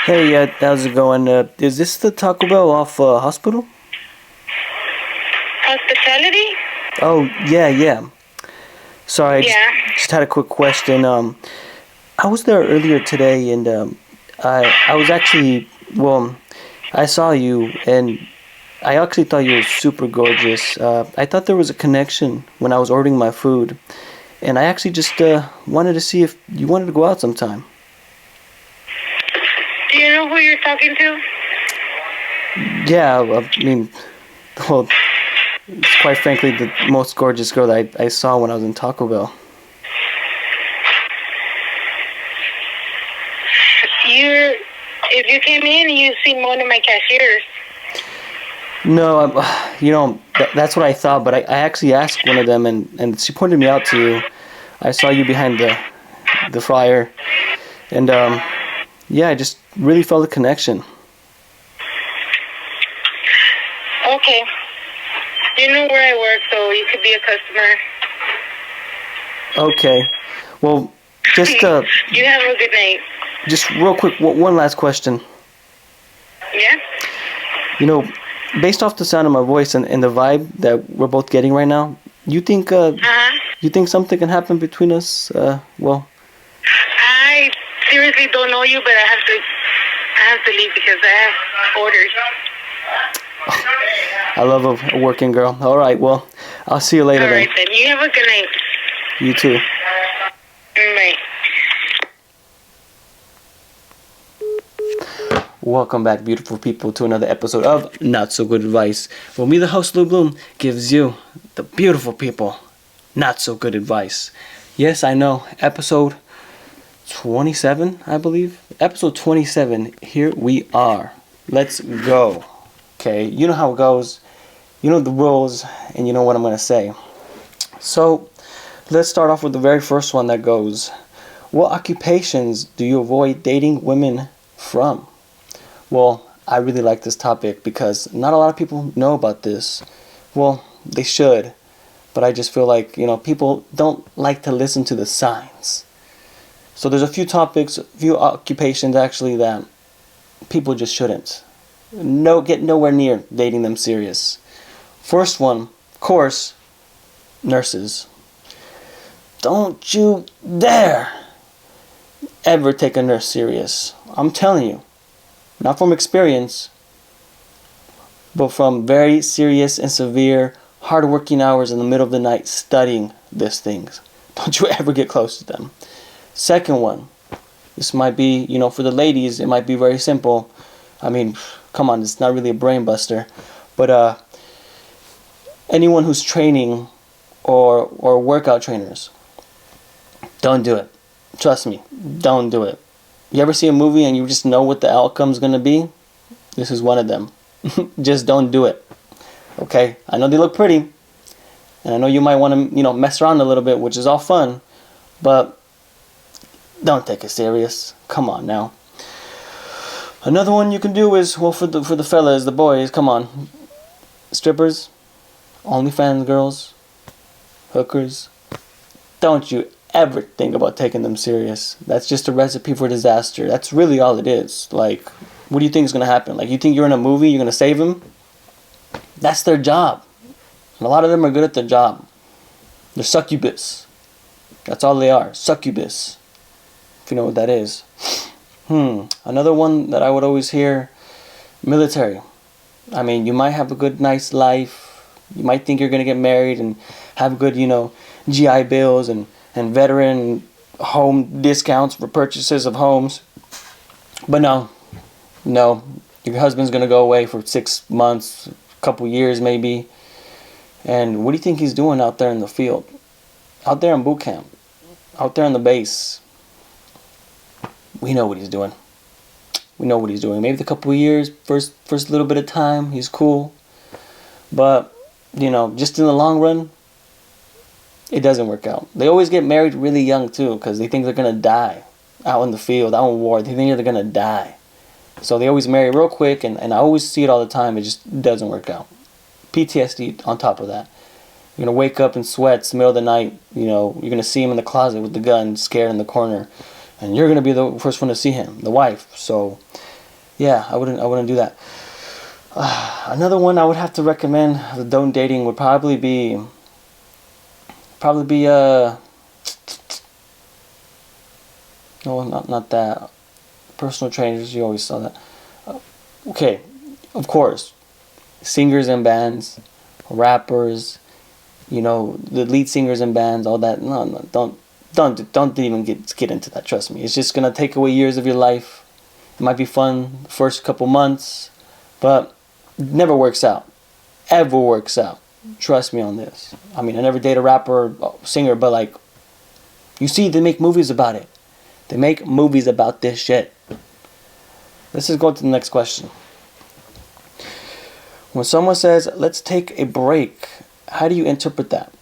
Hey, how's it going? Is this the Taco Bell off Hospital? Hospitality? Oh, yeah, yeah. Sorry, I just Yeah. just had a quick question. I was there earlier today, and I was actually well, I saw you, and I actually thought you were super gorgeous. I thought there was a connection when I was ordering my food, and I actually just wanted to see if you wanted to go out sometime. Do you know who you're talking to? Yeah, I mean, well, it's quite frankly the most gorgeous girl that I saw when I was in Taco Bell. You're. If you came in, you see one of my cashiers. No, that's what I thought, but I actually asked one of them, and she pointed me out to you. I saw you behind the fryer, and yeah, I just really felt a connection. Okay. You know where I work, so you could be a customer. Okay, well, just You have a good night. just real quick, one last question. Yeah? You know, based off the sound of my voice and the vibe that we're both getting right now, you think Uh-huh. you think something can happen between us? Well, I seriously don't know you, but I have to leave because I have orders. I love a working girl. All right, well, I'll see you later All then. right, then. You have a good night. You too. Bye. Welcome back, beautiful people, to another episode of Not So Good Advice, where me, the host, Lou Bloom, gives you, the beautiful people, not so good advice. Yes, I know, episode 27, I believe. Episode 27, here we are. Let's go. Okay, you know how it goes, you know the rules, and you know what I'm going to say. So, let's start off with the very first one that goes, what occupations do you avoid dating women from? Well, I really like this topic because not a lot of people know about this. Well, they should, but I just feel like, people don't like to listen to the signs. So there's a few topics, a few occupations actually that people just shouldn't. Get nowhere near dating them serious. First one, of course, nurses. Don't you dare ever take a nurse serious. I'm telling you. Not from experience, but from very serious and severe hard-working hours in the middle of the night studying these things. Don't you ever get close to them. Second one, this might be, for the ladies, it might be very simple. I mean, come on, it's not really a brain buster. But anyone who's training or workout trainers, don't do it. Trust me, don't do it. You ever see a movie and you just know what the outcome's going to be? This is one of them. Just don't do it. Okay? I know they look pretty. And I know you might want to, mess around a little bit, which is all fun. But don't take it serious. Come on now. Another one you can do is, well, for the fellas, the boys, come on. Strippers, OnlyFans girls, hookers. Don't you ever think about taking them serious. That's just a recipe for disaster. That's really all it is. Like, what do you think is going to happen? Like, you think you're in a movie, you're going to save them? That's their job. And a lot of them are good at their job. They're succubus. That's all they are. Succubus. If you know what that is. Another one that I would always hear, military. I mean, you might have a good, nice life. You might think you're going to get married and have good, GI bills and veteran home discounts for purchases of homes. But no, your husband's going to go away for 6 months, a couple years maybe. And what do you think he's doing out there in the field? Out there in boot camp? Out there on the base? We know what he's doing. We know what he's doing. Maybe the couple of years, first little bit of time, he's cool. But, just in the long run, it doesn't work out. They always get married really young too because they think they're going to die out in the field, out in war. They think they're going to die. So they always marry real quick, and I always see it all the time. It just doesn't work out. PTSD on top of that. You're going to wake up in sweats in the middle of the night. You're going to see him in the closet with the gun, scared in the corner. And you're going to be the first one to see him, the wife. So Yeah, I wouldn't do that. Another one I would have to recommend the don't dating would probably be no, not that. Personal trainers, you always saw that. Okay, of course, singers and bands, rappers, the lead singers and bands, all that. No, don't even get into that. Trust me, it's just gonna take away years of your life. It might be fun the first couple months, but it never works out. Ever works out. Trust me on this. I mean, I never date a rapper or singer, but like, you see, they make movies about it. They make movies about this shit. Let's just go to the next question. When someone says, let's take a break, how do you interpret that?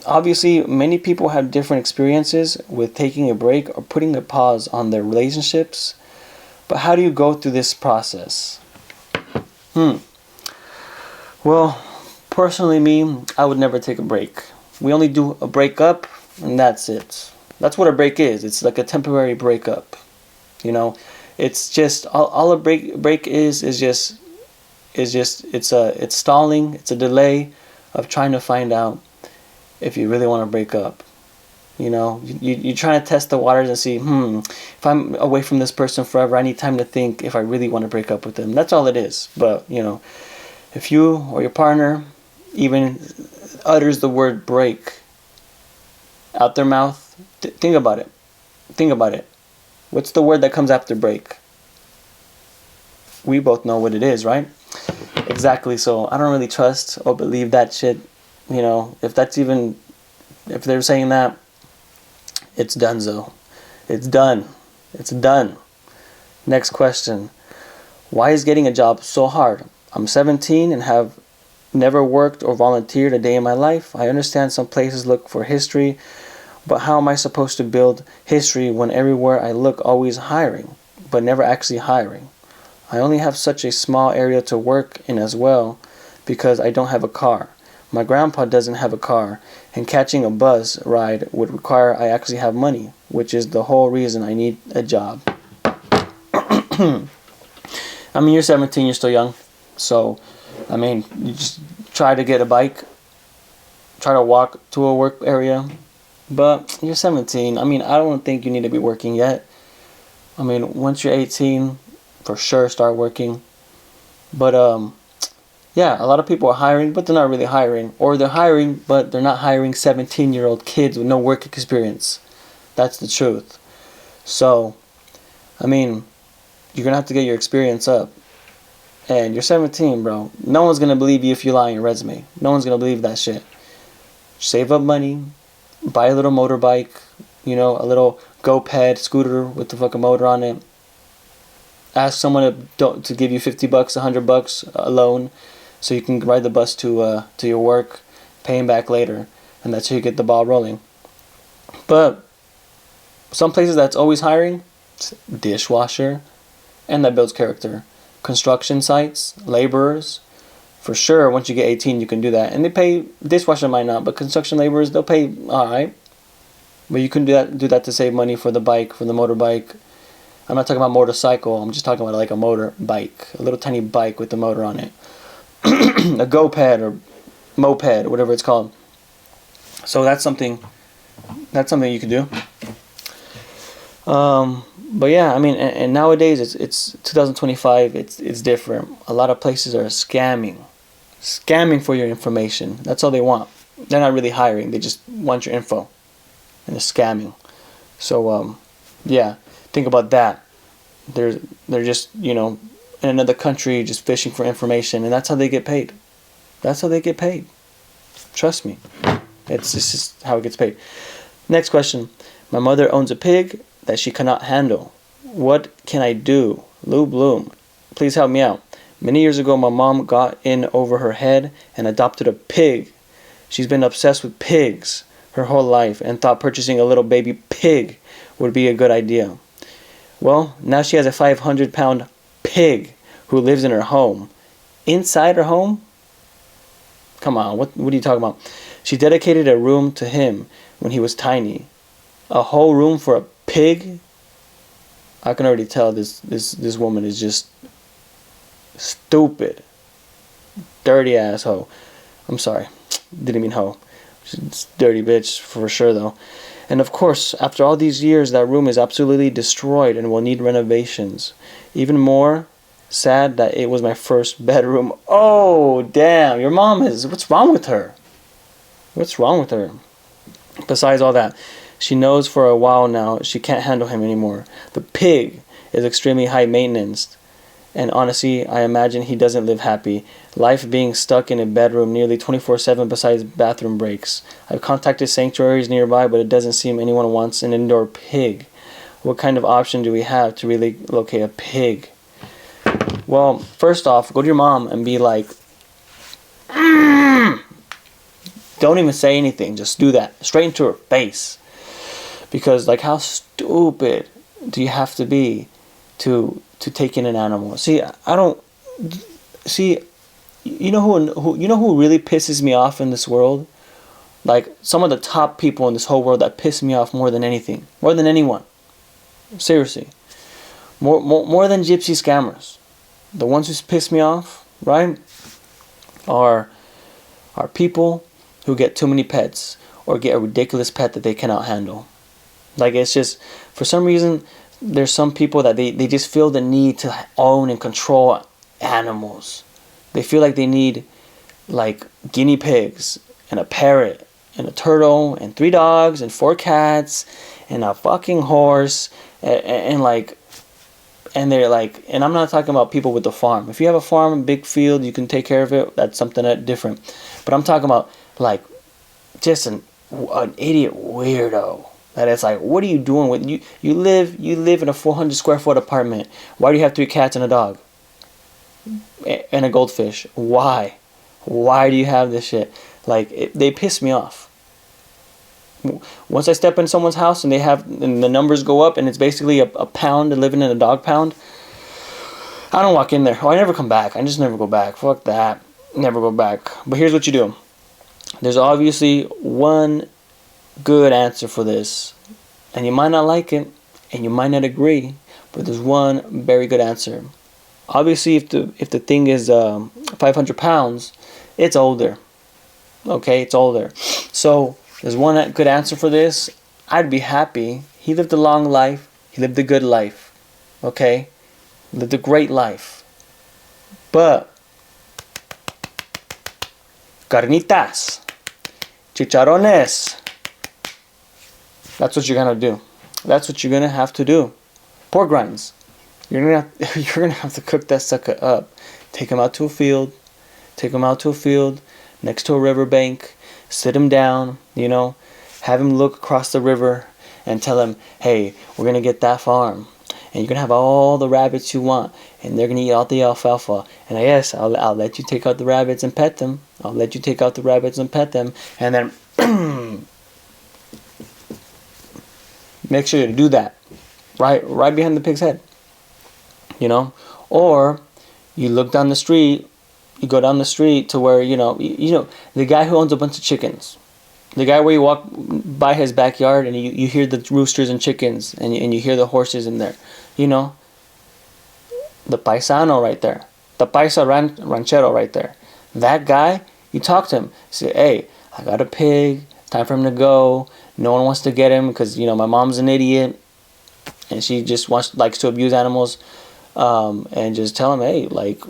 Obviously, many people have different experiences with taking a break or putting a pause on their relationships. But how do you go through this process? Well, personally me, I would never take a break. We only do a breakup, and that's it. That's what a break is. It's like a temporary breakup. It's just all a break is just it's stalling. It's a delay of trying to find out if you really want to break up. You're trying to test the waters and see, if I'm away from this person forever, I need time to think if I really want to break up with them. That's all it is. But, if you or your partner even utters the word break out their mouth, think about it. Think about it. What's the word that comes after break? We both know what it is, right? Exactly. So I don't really trust or believe that shit. If they're saying that, it's donezo. It's done. It's done. Next question. Why is getting a job so hard? I'm 17 and have never worked or volunteered a day in my life. I understand some places look for history, but how am I supposed to build history when everywhere I look always hiring, but never actually hiring? I only have such a small area to work in as well because I don't have a car. My grandpa doesn't have a car, and catching a bus ride would require I actually have money, which is the whole reason I need a job. I mean, you're 17, you're still young. So, I mean, you just try to get a bike, try to walk to a work area. But you're 17. I mean, I don't think you need to be working yet. I mean, once you're 18, for sure start working. But, yeah, a lot of people are hiring, but they're not really hiring. Or they're hiring, but they're not hiring 17-year-old kids with no work experience. That's the truth. So, I mean, you're going to have to get your experience up. And you're 17, bro. No one's going to believe you if you lie on your resume. No one's going to believe that shit. Save up money. Buy a little motorbike. A little GoPed scooter with the fucking motor on it. Ask someone to give you $50, $100 a loan, so you can ride the bus to your work, pay him back later, and that's how you get the ball rolling. But some places that's always hiring, dishwasher, and that builds character. Construction sites, laborers, for sure. Once you get 18, you can do that, and they pay. Dishwasher might not, but construction laborers, they'll pay all right. But you can do that to save money for the bike, for the motorbike. I'm not talking about motorcycle. I'm just talking about like a motorbike, a little tiny bike with the motor on it, a GoPed or moped, whatever it's called. So that's something you can do. But yeah, I mean, and nowadays it's 2025. It's different. A lot of places are scamming for your information. That's all they want. They're not really hiring. They just want your info, and they're scamming. So yeah, think about that. They're just in another country just fishing for information, and that's how they get paid. That's how they get paid. Trust me, it's just how it gets paid. Next question. My mother owns a pig that she cannot handle. What can I do? Lou Bloom, please help me out. Many years ago, my mom got in over her head and adopted a pig. She's been obsessed with pigs her whole life and thought purchasing a little baby pig would be a good idea. Well, now she has a 500-pound pig who lives in her home. Inside her home? Come on, what are you talking about? She dedicated a room to him when he was tiny. A whole room for a pig? I can already tell this woman is just Stupid. Dirty asshole. I'm sorry. Didn't mean hoe. She's dirty bitch for sure though. And of course, after all these years, that room is absolutely destroyed and will need renovations. Even more sad that it was my first bedroom. Oh, damn. Your mom is... What's wrong with her? What's wrong with her? Besides all that, she knows for a while now she can't handle him anymore. The pig is extremely high maintenance. And honestly, I imagine he doesn't live happy. Life being stuck in a bedroom nearly 24/7 besides bathroom breaks. I've contacted sanctuaries nearby, but it doesn't seem anyone wants an indoor pig. What kind of option do we have to really locate a pig? Well, first off, go to your mom and be like, don't even say anything. Just do that. Straight into her face. Because, like, how stupid do you have to be to take in an animal? See, I don't... See, you know who really pisses me off in this world? Like, some of the top people in this whole world that piss me off more than anything. More than anyone. Seriously. More than gypsy scammers. The ones who piss me off, right, are people who get too many pets or get a ridiculous pet that they cannot handle. Like, it's just, for some reason, there's some people that they just feel the need to own and control animals. They feel like they need, like, guinea pigs and a parrot and a turtle and 3 dogs and 4 cats and a fucking horse and like... And they're like, and I'm not talking about people with the farm. If you have a farm, a big field, you can take care of it. That's something different. But I'm talking about, like, just an idiot weirdo. That it's like, what are you doing with you? You live in a 400 square foot apartment. Why do you have 3 cats and a dog and a goldfish? Why? Why do you have this shit? Like, they piss me off. Once I step in someone's house and the numbers go up and it's basically a pound living in a dog pound, I don't walk in there. Oh, I never come back. I just never go back. Fuck that. Never go back. But here's what you do. There's obviously one good answer for this. And you might not like it and you might not agree, but there's one very good answer. Obviously, if the thing is 500 pounds, it's older. Okay, it's older. So there's one good answer for this. I'd be happy. He lived a long life. He lived a good life. Okay? Lived a great life. But carnitas, chicharrones. That's what you're gonna do. That's what you're gonna have to do. Pork rinds. You're gonna have to cook that sucker up. Take him out to a field. Take him out to a field next to a riverbank. Sit him down, have him look across the river and tell him, hey, we're going to get that farm. And you're going to have all the rabbits you want. And they're going to eat all the alfalfa. And yes, I'll let you take out the rabbits and pet them. I'll let you take out the rabbits and pet them. And then make sure to do that. Right behind the pig's head. Or you look down the street. You go down the street to where, the guy who owns a bunch of chickens. The guy where you walk by his backyard and you hear the roosters and chickens and you hear the horses in there. The paisano right there. The paisa ranchero right there. That guy, you talk to him. Say, hey, I got a pig. Time for him to go. No one wants to get him because, my mom's an idiot. And she just likes to abuse animals. And just tell him, hey, like...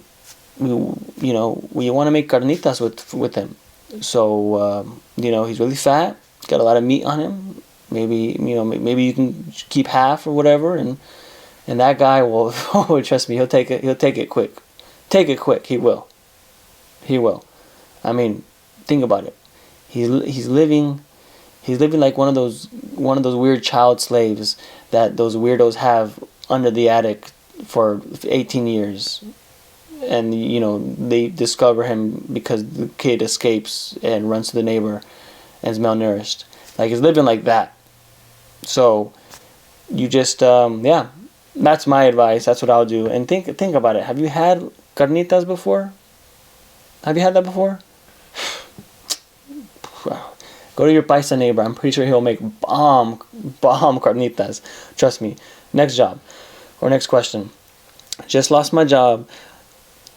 we want to make carnitas with him. So, he's really fat. Got a lot of meat on him. Maybe you can keep half or whatever. And that guy will, trust me, he'll take it quick. Take it quick. He will. I mean, think about it. He's living like one of those weird child slaves that those weirdos have under the attic for 18 years. And, they discover him because the kid escapes and runs to the neighbor and is malnourished. Like, he's living like that. So, you just, that's my advice. That's what I'll do. And think about it. Have you had carnitas before? Have you had that before? Go to your paisa neighbor. I'm pretty sure he'll make bomb carnitas. Trust me. Next job. Or next question. Just lost my job.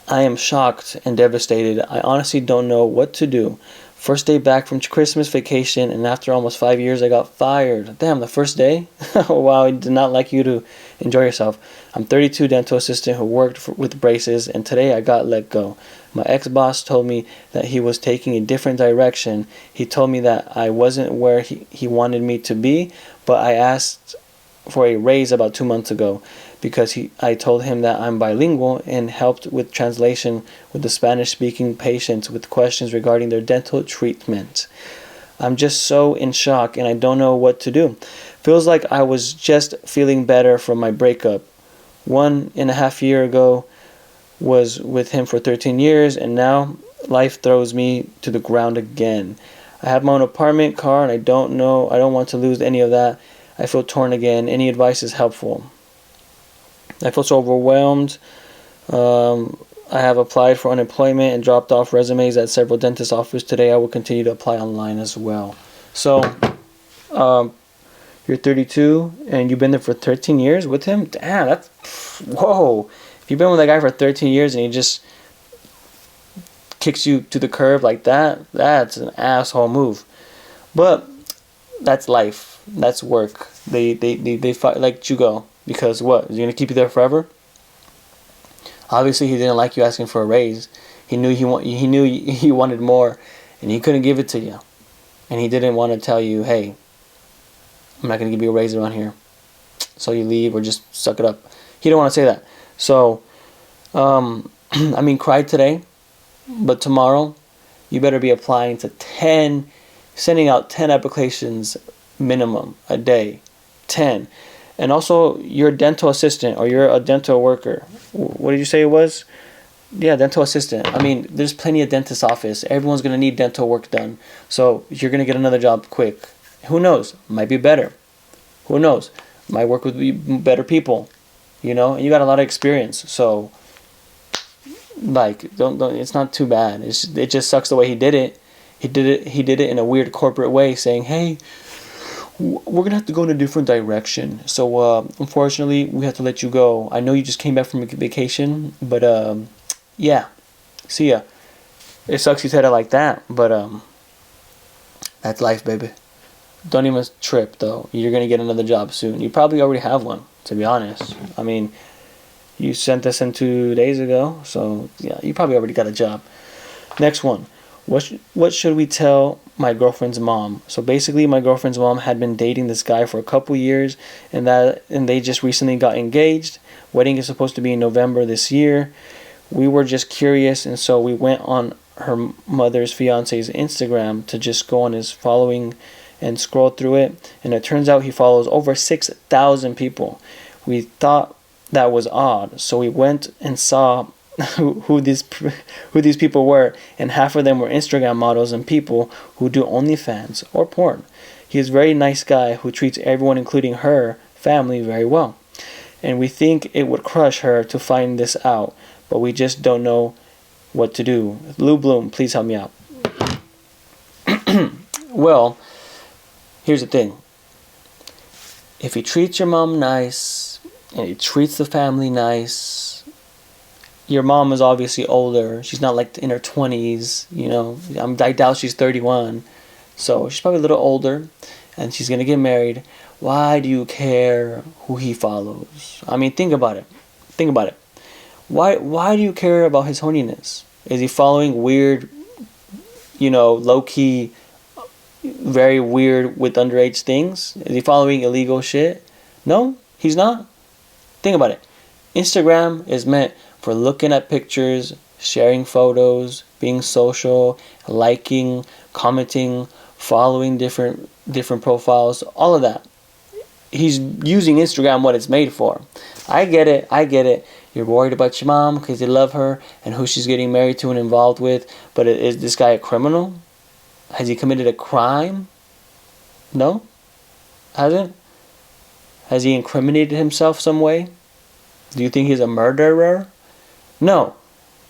I am shocked and devastated. I honestly don't know what to do. First day back from Christmas vacation, and after almost 5 years, I got fired. Damn, the first day? Wow, I did not like you to enjoy yourself. I'm 32 dental assistant who worked with braces, and today I got let go. My ex-boss told me that he was taking a different direction. He told me that I wasn't where he wanted me to be, but I asked for a raise about 2 months ago because I told him that I'm bilingual and helped with translation with the Spanish-speaking patients with questions regarding their dental treatment. I'm just so in shock and I don't know what to do. Feels like I was just feeling better from my breakup. 1.5 years ago was with him for 13 years and now life throws me to the ground again. I have my own apartment, car, and I don't want to lose any of that. I feel torn again. Any advice is helpful. I feel so overwhelmed. I have applied for unemployment and dropped off resumes at several dentist offices today. I will continue to apply online as well. So, you're 32 and you've been there for 13 years with him? Damn, that's... Whoa. If you've been with that guy for 13 years and he just kicks you to the curb like that, that's an asshole move. But that's life. That's work. They fight like you go. Because what? Is he going to keep you there forever? Obviously, he didn't like you asking for a raise. He knew he wanted more, and he couldn't give it to you. And he didn't want to tell you, hey, I'm not going to give you a raise around here. So you leave or just suck it up. He didn't want to say that. So, cry today. But tomorrow, you better be applying to sending out 10 applications minimum a day. 10. And also, you're a dental assistant or you're a dental worker. What did you say it was? Yeah, dental assistant. There's plenty of dentist office. Everyone's going to need dental work done. So you're going to get another job quick. Who knows? Might be better. Who knows? Might work with better people. And you got a lot of experience. So, don't. It's not too bad. It just sucks the way he did it. He did it in a weird corporate way, saying, hey, we're going to have to go in a different direction. So, unfortunately, we have to let you go. I know you just came back from vacation, but, yeah. See ya. It sucks you said it like that, but, that's life, baby. Don't even trip, though. You're going to get another job soon. You probably already have one, to be honest. You sent this in 2 days ago, so, yeah, you probably already got a job. Next one. What should we tell my girlfriend's mom? So basically, my girlfriend's mom had been dating this guy for a couple years, and they just recently got engaged. Wedding is supposed to be in November this year. We were just curious, and so we went on her mother's fiance's Instagram to just go on his following and scroll through it, and it turns out he follows over 6,000 people. We thought that was odd, so we went and saw who these people were, and half of them were Instagram models and people who do OnlyFans or porn. He is a very nice guy who treats everyone, including her family, very well. And we think it would crush her to find this out, but we just don't know what to do. Lou Bloom, please help me out. Well, here's the thing. If he treats your mom nice, and he treats the family nice, your mom is obviously older. She's not like in her 20s, I doubt she's 31. So she's probably a little older, and she's going to get married. Why do you care who he follows? Think about it. Why do you care about his horniness? Is he following weird, low-key, very weird with underage things? Is he following illegal shit? No, he's not. Think about it. Instagram is meant for looking at pictures, sharing photos, being social, liking, commenting, following different profiles, all of that. He's using Instagram what it's made for. I get it. You're worried about your mom because you love her and who she's getting married to and involved with. But is this guy a criminal? Has he committed a crime? No? Hasn't? Has he incriminated himself some way? Do you think he's a murderer? No.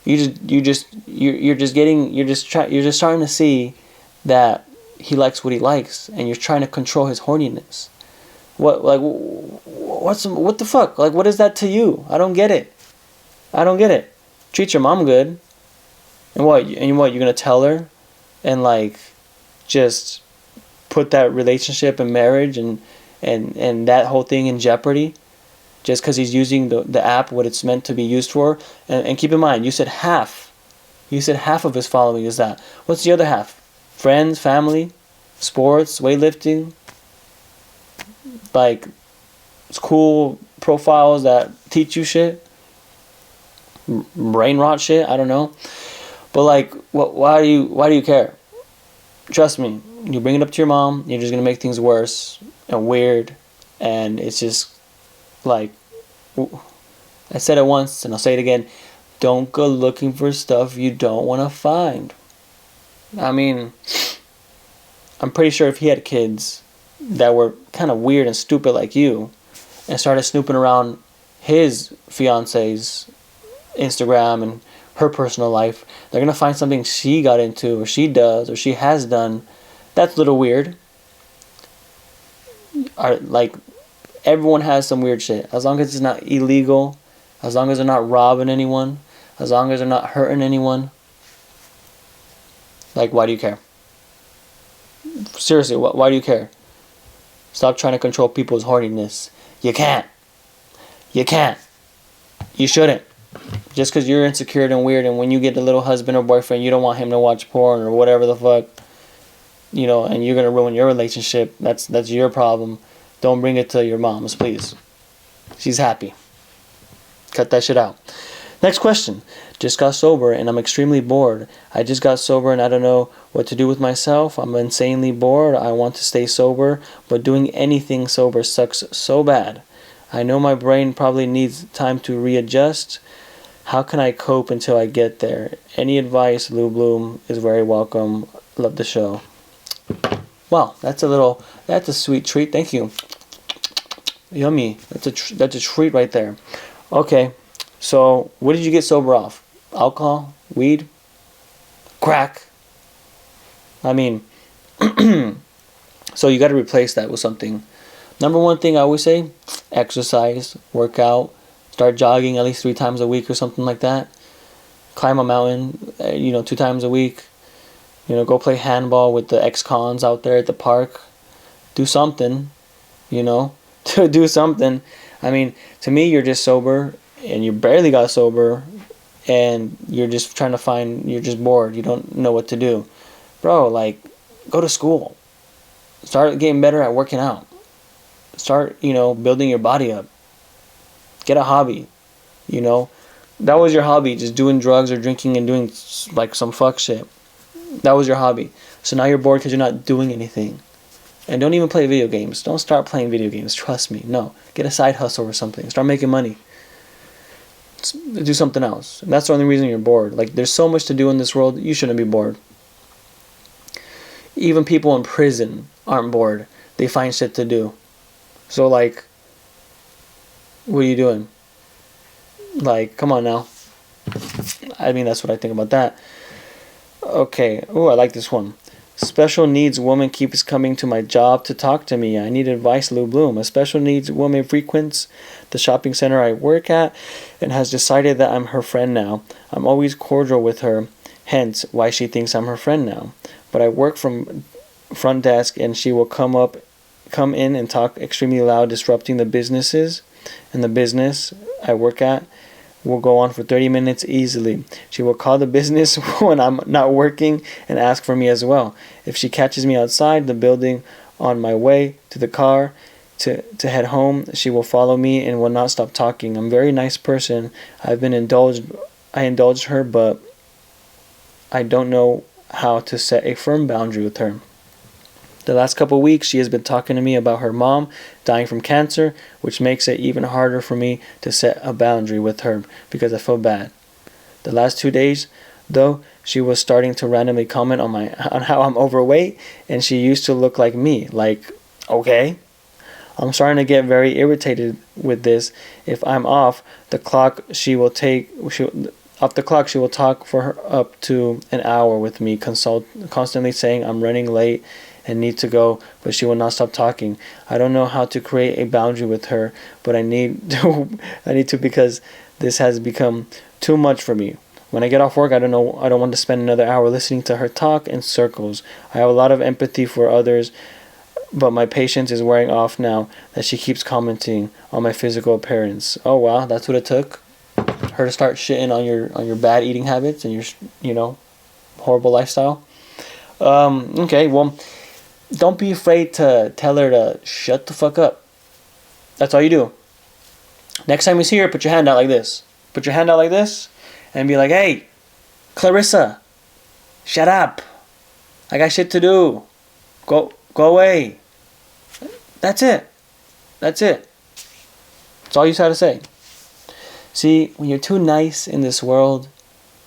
You're just starting to see that he likes what he likes, and you're trying to control his horniness. What the fuck? What is that to you? I don't get it. Treat your mom good. And what? And what? You're gonna tell her, and like, just put that relationship and marriage and that whole thing in jeopardy, just because he's using the app what it's meant to be used for. And keep in mind, you said half. You said half of his following is that. What's the other half? Friends, family, sports, weightlifting, like cool profiles that teach you shit, brain rot shit. I don't know, but like, why do you care? Trust me, you bring it up to your mom, you're just gonna make things worse and weird, and it's just like, I said it once and I'll say it again. Don't go looking for stuff you don't want to find. I mean, I'm pretty sure if he had kids that were kind of weird and stupid like you, and started snooping around his fiance's Instagram and her personal life, they're gonna find something she got into, or she does, or she has done. That's a little weird. Like, everyone has some weird shit. As long as it's not illegal, as long as they're not robbing anyone, as long as they're not hurting anyone. Like, why do you care? Seriously, why do you care? Stop trying to control people's horniness. You can't. You can't. You shouldn't. Just because you're insecure and weird, and when you get a little husband or boyfriend, you don't want him to watch porn or whatever the fuck, you know, and you're gonna ruin your relationship. That's your problem. Don't bring it to your mom's, please. She's happy. Cut that shit out. Next question. Just got sober and I'm extremely bored. I just got sober and I don't know what to do with myself. I'm insanely bored. I want to stay sober, but doing anything sober sucks so bad. I know my brain probably needs time to readjust. How can I cope until I get there? Any advice, Lou Bloom, is very welcome. Love the show. Wow, that's a sweet treat. Thank you. Yummy. That's a treat right there. Okay, so what did you get sober off? Alcohol? Weed? Crack? I mean, so you got to replace that with something. Number one thing I always say, exercise, work out, start jogging at least 3 times a week or something like that. Climb a mountain, 2 times a week. Go play handball with the ex-cons out there at the park. Do something, to do something. I mean, to me, you're just sober, and you barely got sober, and you're just you're just bored. You don't know what to do. Bro, like, go to school. Start getting better at working out. Start, building your body up. Get a hobby, That was your hobby, just doing drugs or drinking and doing, like, some fuck shit. That was your hobby. So now you're bored because you're not doing anything. And don't even play video games. Don't start playing video games. Trust me. No. Get a side hustle or something. Start making money. Do something else. And that's the only reason you're bored. Like, there's so much to do in this world. You shouldn't be bored. Even people in prison aren't bored. They find shit to do. So, like, what are you doing? Like, come on now. I mean, that's what I think about that. Okay. Oh, I like this one. Special needs woman keeps coming to my job to talk to me. I need advice, Lou Bloom. A special needs woman frequents the shopping center I work at and has decided that I'm her friend now. I'm always cordial with her, hence why she thinks I'm her friend now. But I work from front desk and she will come in and talk extremely loud, disrupting the businesses, and the business I work at will go on for 30 minutes easily. She will call the business when I'm not working and ask for me as well. If she catches me outside the building on my way to the car to head home, she will follow me and will not stop talking. I'm a very nice person. I indulged her, but I don't know how to set a firm boundary with her. The last couple of weeks, she has been talking to me about her mom dying from cancer, which makes it even harder for me to set a boundary with her because I feel bad. The last 2 days, though, she was starting to randomly comment on how I'm overweight and she used to look like me. Like, okay. I'm starting to get very irritated with this. If I'm off the clock, she will talk for her up to an hour with me, constantly saying I'm running late and need to go, but she will not stop talking. I don't know how to create a boundary with her, but I need to because This has become too much for me. When I get off work, I don't want to spend another hour listening to her talk in circles. I have a lot of empathy for others, but my patience is wearing off now that she keeps commenting on my physical appearance. Oh wow, that's what it took? Her to start shitting on your bad eating habits and your horrible lifestyle? Okay, well, don't be afraid to tell her to shut the fuck up. That's all you do. Next time you see her, put your hand out like this. Put your hand out like this and be like, hey, Clarissa, shut up. I got shit to do. Go away. That's it. That's it. That's all you got to say. See, when you're too nice in this world,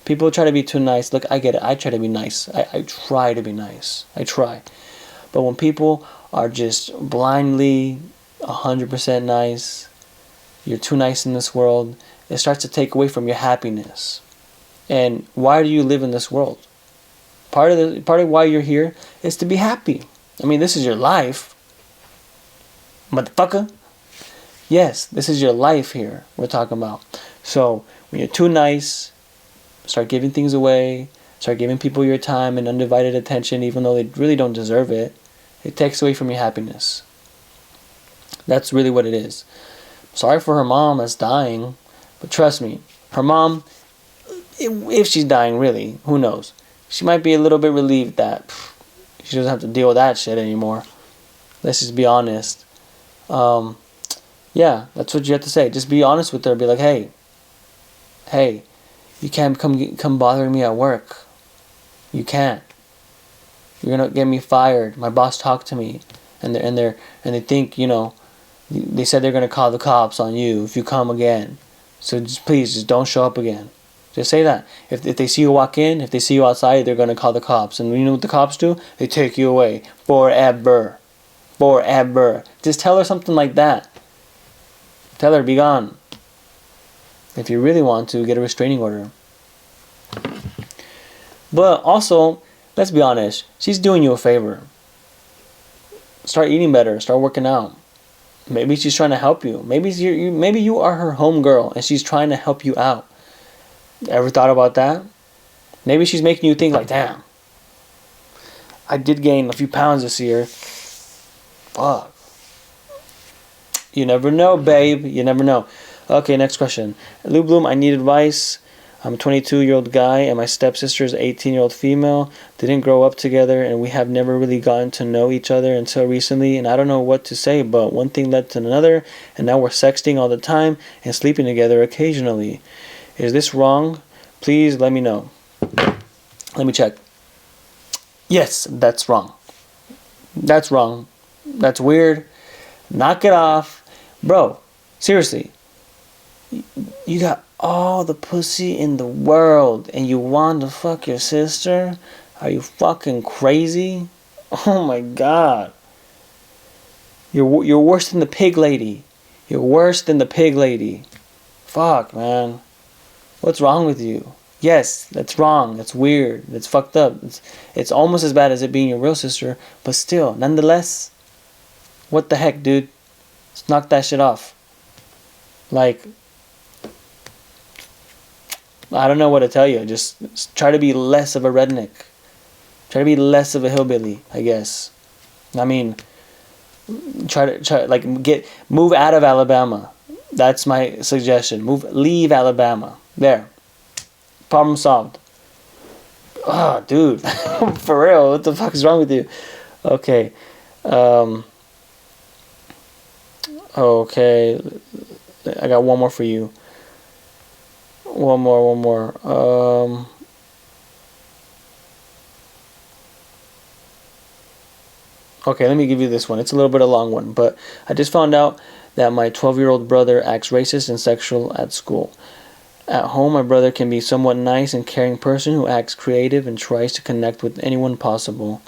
people try to be too nice. Look, I get it. I try to be nice. I try to be nice. I try. But when people are just blindly 100% nice, you're too nice in this world, it starts to take away from your happiness. And why do you live in this world? Part of why you're here is to be happy. I mean, this is your life. Motherfucker. Yes, this is your life here we're talking about. So, when you're too nice, start giving things away, start giving people your time and undivided attention even though they really don't deserve it. It takes away from your happiness. That's really what it is. Sorry for her mom that's dying, but trust me, her mom, if she's dying really, who knows? She might be a little bit relieved that she doesn't have to deal with that shit anymore. Let's just be honest. Yeah, that's what you have to say. Just be honest with her. Be like, hey, you can't come bothering me at work. You can't. You're gonna get me fired. My boss talked to me, and they think, they said they're gonna call the cops on you if you come again. So please don't show up again. Just say that. If they see you walk in, if they see you outside, they're gonna call the cops. And you know what the cops do? They take you away forever. Just tell her something like that. Tell her, be gone. If you really want to, get a restraining order. But also, let's be honest, she's doing you a favor. Start eating better. Start working out. Maybe she's trying to help you. Maybe you are her homegirl and she's trying to help you out. Ever thought about that? Maybe she's making you think like, damn, I did gain a few pounds this year. Fuck. You never know, babe. You never know. Okay, next question. Lou Bloom, I need advice. I'm a 22-year-old guy and my stepsister is an 18-year-old female. Didn't grow up together and we have never really gotten to know each other until recently, and I don't know what to say, but one thing led to another and now we're sexting all the time and sleeping together occasionally. Is this wrong? Please let me know. Let me check. Yes, that's wrong. That's wrong. That's weird. Knock it off. Bro, seriously. You got all the pussy in the world and you want to fuck your sister? Are you fucking crazy? Oh my god. You're worse than the pig lady. You're worse than the pig lady. Fuck, man. What's wrong with you? Yes, that's wrong. That's weird. That's fucked up. It's almost as bad as it being your real sister, but still, nonetheless, what the heck, dude? Let's knock that shit off. Like, I don't know what to tell you. Just try to be less of a redneck. Try to be less of a hillbilly, I guess. I mean, move out of Alabama. That's my suggestion. Leave Alabama. There. Problem solved. Oh, dude. For real, what the fuck is wrong with you? Okay. Okay. I got one more for you. One more. Okay, let me give you this one. It's a little bit of a long one, but I just found out that my 12-year-old brother acts racist and sexual at school. At home, my brother can be a somewhat nice and caring person who acts creative and tries to connect with anyone possible.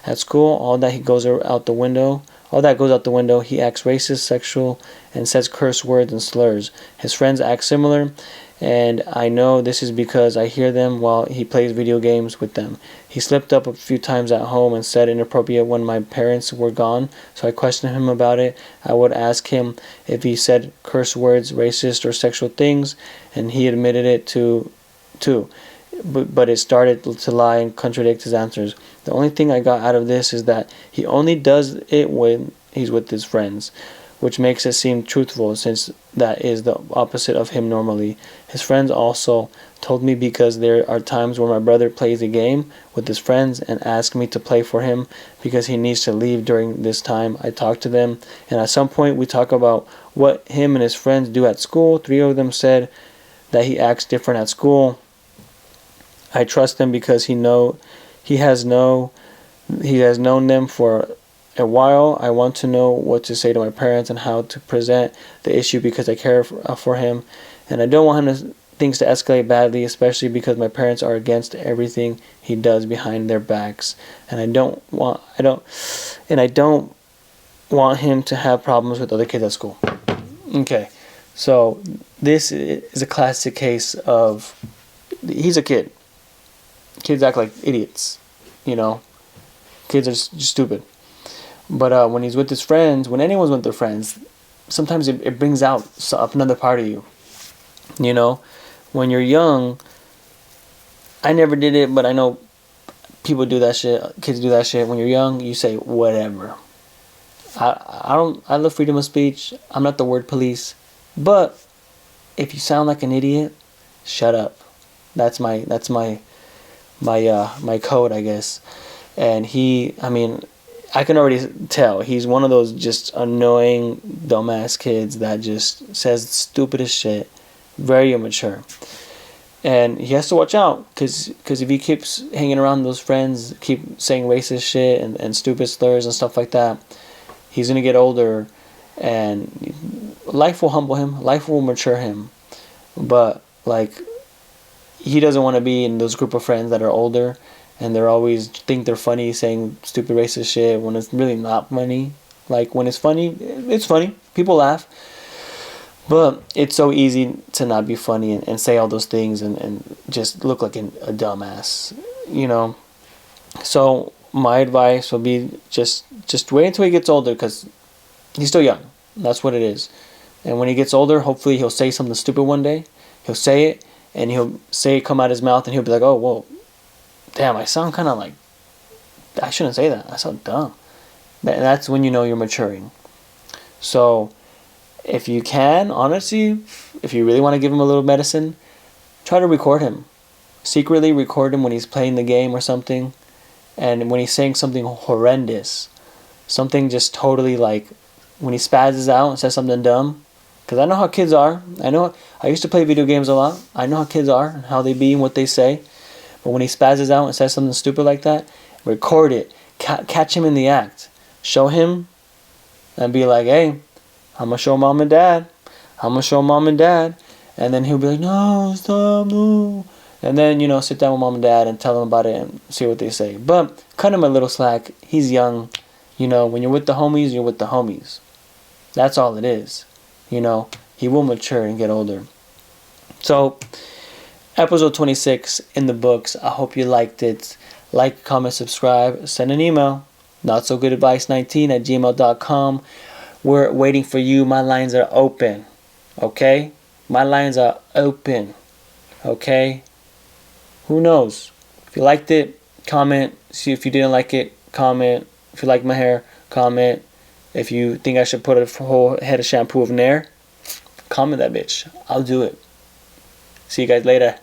At school, all that goes out the window. He acts racist, sexual, and says curse words and slurs. His friends act similar, and I know this is because I hear them while he plays video games with them. He slipped up a few times at home and said inappropriate when my parents were gone, so I questioned him about it. I would ask him if he said curse words, racist, or sexual things, and he admitted it too. But it started to lie and contradict his answers. The only thing I got out of this is that he only does it when he's with his friends, which makes it seem truthful since that is the opposite of him normally. His friends also told me because there are times where my brother plays a game with his friends and asks me to play for him because he needs to leave during this time. I talk to them, and at some point we talk about what him and his friends do at school. 3 of them said that he acts different at school. I trust him because he has known them for a while. I want to know what to say to my parents and how to present the issue because I care for him, and I don't want things to escalate badly, especially because my parents are against everything he does behind their backs, and I don't want him to have problems with other kids at school. Okay, so this is a classic case of he's a kid. Kids act like idiots, Kids are just stupid. But when he's with his friends, when anyone's with their friends, sometimes it brings out up another part of you. When you're young, I never did it, but I know people do that shit. Kids do that shit. When you're young, you say whatever. I love freedom of speech. I'm not the word police, but if you sound like an idiot, shut up. That's my code, I guess. And I can already tell he's one of those just annoying dumbass kids that just says stupidest shit, very immature. And he has to watch out because if he keeps hanging around those friends, keep saying racist shit and stupid slurs and stuff like that, he's going to get older and life will humble him, life will mature him. But he doesn't want to be in those group of friends that are older and they're always think they're funny saying stupid racist shit when it's really not funny. When it's funny, it's funny. People laugh. But it's so easy to not be funny and say all those things and just look like a dumbass, So my advice would be just wait until he gets older because he's still young. That's what it is. And when he gets older, hopefully he'll say something stupid one day. He'll say it and he'll say it come out his mouth and he'll be like, oh, whoa. Damn, I sound kind of like, I shouldn't say that. I sound dumb. That's when you know you're maturing. So, if you can, honestly, if you really want to give him a little medicine, try to record him. Secretly record him when he's playing the game or something. And when he's saying something horrendous. Something just totally when he spazzes out and says something dumb. Because I know how kids are. I used to play video games a lot. I know how kids are and how they be and what they say. But when he spazzes out and says something stupid like that, record it. Catch him in the act. Show him and be like, hey, I'm going to show mom and dad. I'm going to show mom and dad. And then he'll be like, no, stop, no. And then, sit down with mom and dad and tell them about it and see what they say. But cut him a little slack. He's young. When you're with the homies, you're with the homies. That's all it is. He will mature and get older. So, episode 26 in the books. I hope you liked it. Like, comment, subscribe. Send an email. notsogoodadvice19@gmail.com. We're waiting for you. My lines are open. Okay? My lines are open. Okay? Who knows? If you liked it, comment. See if you didn't like it, comment. If you like my hair, comment. If you think I should put a whole head of shampoo of Nair, comment that bitch. I'll do it. See you guys later.